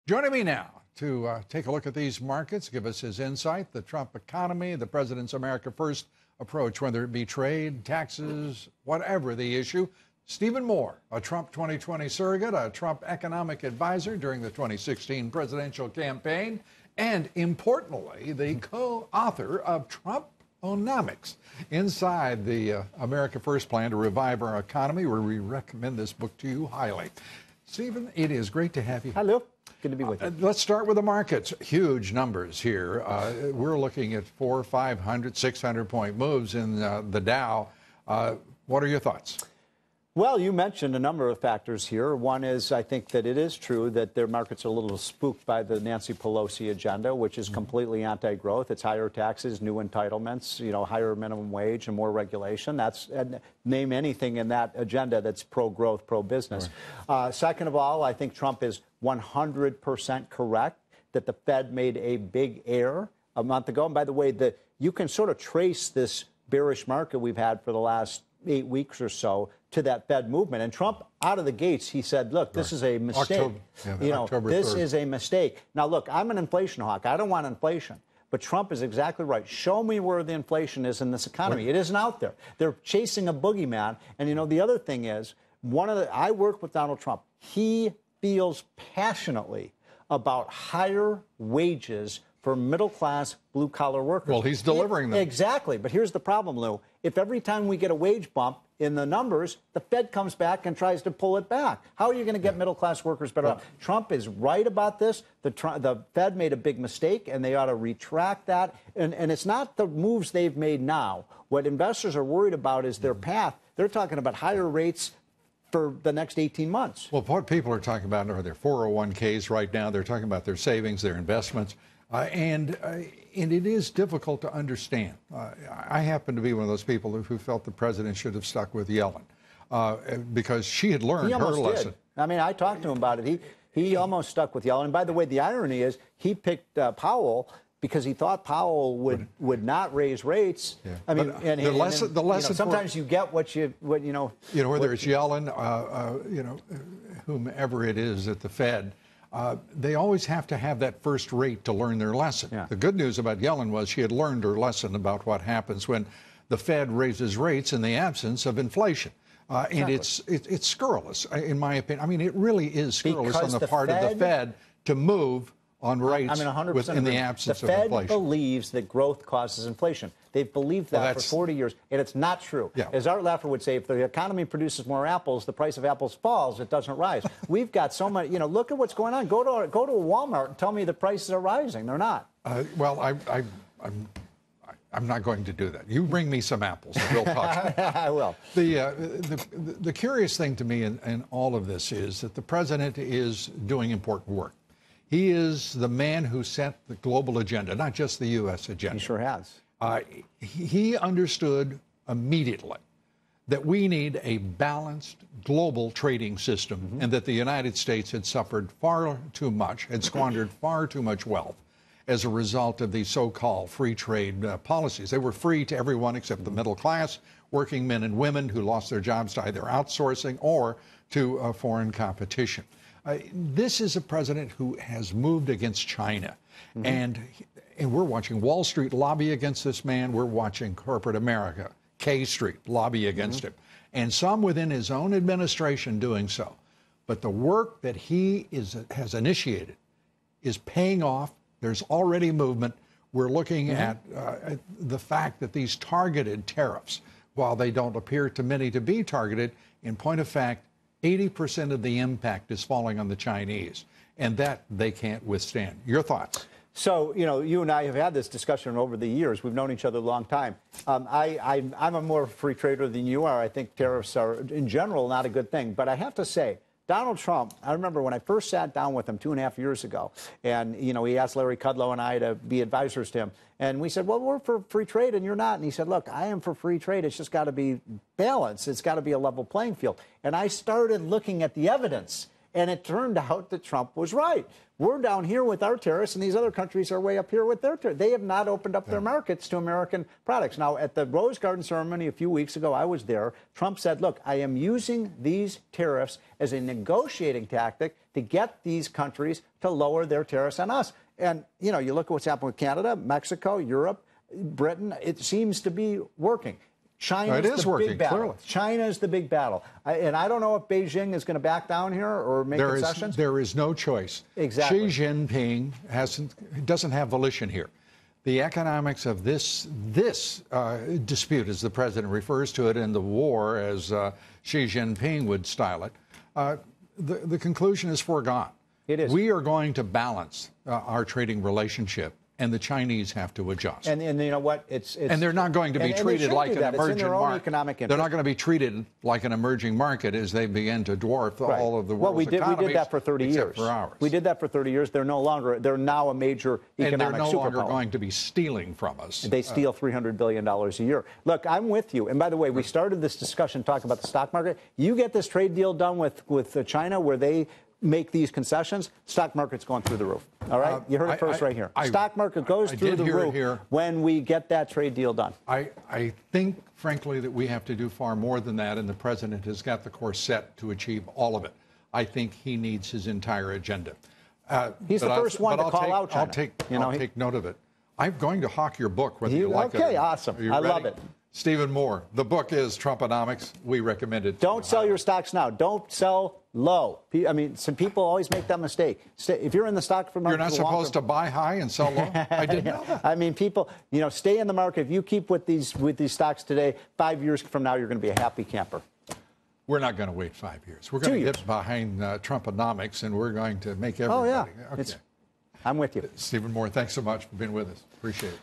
Joining me now to take a look at these markets, give us his insight, the Trump economy, the president's America First approach, whether it be trade, taxes, whatever the issue. Stephen Moore, a Trump 2020 surrogate, a Trump economic advisor during the 2016 presidential campaign, and importantly, the co-author of Trumponomics, inside the America First plan to revive our economy, where we recommend this book to you highly. Stephen, it is great to have you. Hello. Good to be with you. Let's start with the markets. Huge numbers here. We're looking at 400, 500, 600-point moves in the Dow. What are your thoughts? Well, you mentioned a number of factors here. One is, I think that it is true that their markets are a little spooked by the Nancy Pelosi agenda, which is completely anti-growth. It's higher taxes, new entitlements, higher minimum wage and more regulation. Name anything in that agenda that's pro-growth, pro-business. Right. Second of all, I think Trump is 100% correct that the Fed made a big error a month ago. And by the way, you can sort of trace this bearish market we've had for the last 8 weeks or so to that Fed movement. And Trump, out of the gates, he said, look, this is a mistake. October this 3rd. is a mistake. Now, look, I'm an inflation hawk. I don't want inflation. But Trump is exactly right. Show me where the inflation is in this economy. It isn't out there. They're chasing a boogeyman. And, the other thing is, I work with Donald Trump. He feels passionately about higher wages for middle-class, blue-collar workers. Well, he's delivering them. Exactly. But here's the problem, Lou. If every time we get a wage bump in the numbers, the Fed comes back and tries to pull it back, how are you going to get middle-class workers better off? Trump is right about this. The Fed made a big mistake, and they ought to retract that. And it's not the moves they've made now. What investors are worried about is their path. They're talking about higher rates for the next 18 months. Well, what people are talking about are their 401ks right now. They're talking about their savings, their investments. And it is difficult to understand. I happen to be one of those people who felt the president should have stuck with Yellen because she had learned her lesson. I mean, I talked to him about it. He almost stuck with Yellen. And by the way, the irony is he picked Powell because he thought Powell would not raise rates. Yeah. I mean, the lesson. Sometimes you get what you. Whether it's Yellen, whomever it is at the Fed. They always have to have that first rate to learn their lesson. Yeah. The good news about Yellen was she had learned her lesson about what happens when the Fed raises rates in the absence of inflation. And it's scurrilous, in my opinion. I mean, it really is scurrilous on the part of the Fed to move on rates 100% in the absence of inflation. The Fed believes that growth causes inflation. They've believed that for 40 years, and it's not true. Yeah. As Art Laffer would say, if the economy produces more apples, the price of apples falls, it doesn't rise. We've got so much, look at what's going on. Go to a Walmart and tell me the prices are rising. They're not. Well, I'm not going to do that. You bring me some apples and we'll talk. I will. The curious thing to me in all of this is that the president is doing important work. He is the man who set the global agenda, not just the U.S. agenda. He sure has. He understood immediately that we need a balanced global trading system and that the United States had suffered far too much, had squandered far too much wealth as a result of these so-called free trade policies. They were free to everyone except the middle class, working men and women who lost their jobs to either outsourcing or to foreign competition. This is a president who has moved against China, and we're watching Wall Street lobby against this man. We're watching corporate America, K Street, lobby against him, and some within his own administration doing so. But the work that he has initiated is paying off. There's already movement. We're looking at the fact that these targeted tariffs, while they don't appear to many to be targeted, in point of fact, 80% of the impact is falling on the Chinese, and that they can't withstand. Your thoughts? So, you and I have had this discussion over the years. We've known each other a long time. I'm a more free trader than you are. I think tariffs are, in general, not a good thing. But I have to say, Donald Trump, I remember when I first sat down with him 2.5 years ago, and, he asked Larry Kudlow and I to be advisors to him. And we said, well, we're for free trade, and you're not. And he said, look, I am for free trade. It's just got to be balanced. It's got to be a level playing field. And I started looking at the evidence. And it turned out that Trump was right. We're down here with our tariffs, and these other countries are way up here with their tariffs. They have not opened up their markets to American products. Now, at the Rose Garden ceremony a few weeks ago, I was there. Trump said, look, I am using these tariffs as a negotiating tactic to get these countries to lower their tariffs on us. And, you know, you look at what's happened with Canada, Mexico, Europe, Britain, it seems to be working. China is the big battle. Clearly. China is the big battle. And I don't know if Beijing is going to back down here or make concessions. There is no choice. Exactly. Xi Jinping doesn't have volition here. The economics of this dispute, as the president refers to it, and the war, as Xi Jinping would style it, the conclusion is foregone. It is. We are going to balance our trading relationship, and the Chinese have to adjust. And you know what? And they're not going to be treated like an emerging market. They're not going to be treated like an emerging market as they begin to dwarf all of the world's economies. We did that for 30 years. Except for ours. We did that for 30 years. They're now a major economic superpower. And they're no longer going to be stealing from us. They steal $300 billion a year. Look, I'm with you. And by the way, we started this discussion talking about the stock market. You get this trade deal done with China where they make these concessions, stock market's going through the roof. All right? You heard it first right here. Stock market goes through the roof when we get that trade deal done. I think, frankly, that we have to do far more than that, and the president has got the course set to achieve all of it. I think he needs his entire agenda. He's the first one to call out China. I'll take note of it. I'm going to hawk your book, whether you like it. Okay, awesome. I love it. Stephen Moore. The book is Trumponomics. We recommend it. Don't sell your stocks now. Don't sell low. I mean, some people always make that mistake. If you're in the stock market, you're not supposed to buy high and sell low. I didn't know that. I mean, people, stay in the market. If you keep with these stocks today, 5 years from now, you're going to be a happy camper. We're not going to wait 5 years. We're going to get behind Trumponomics, and we're going to make everybody. Oh, yeah. Okay. I'm with you. Stephen Moore, thanks so much for being with us. Appreciate it.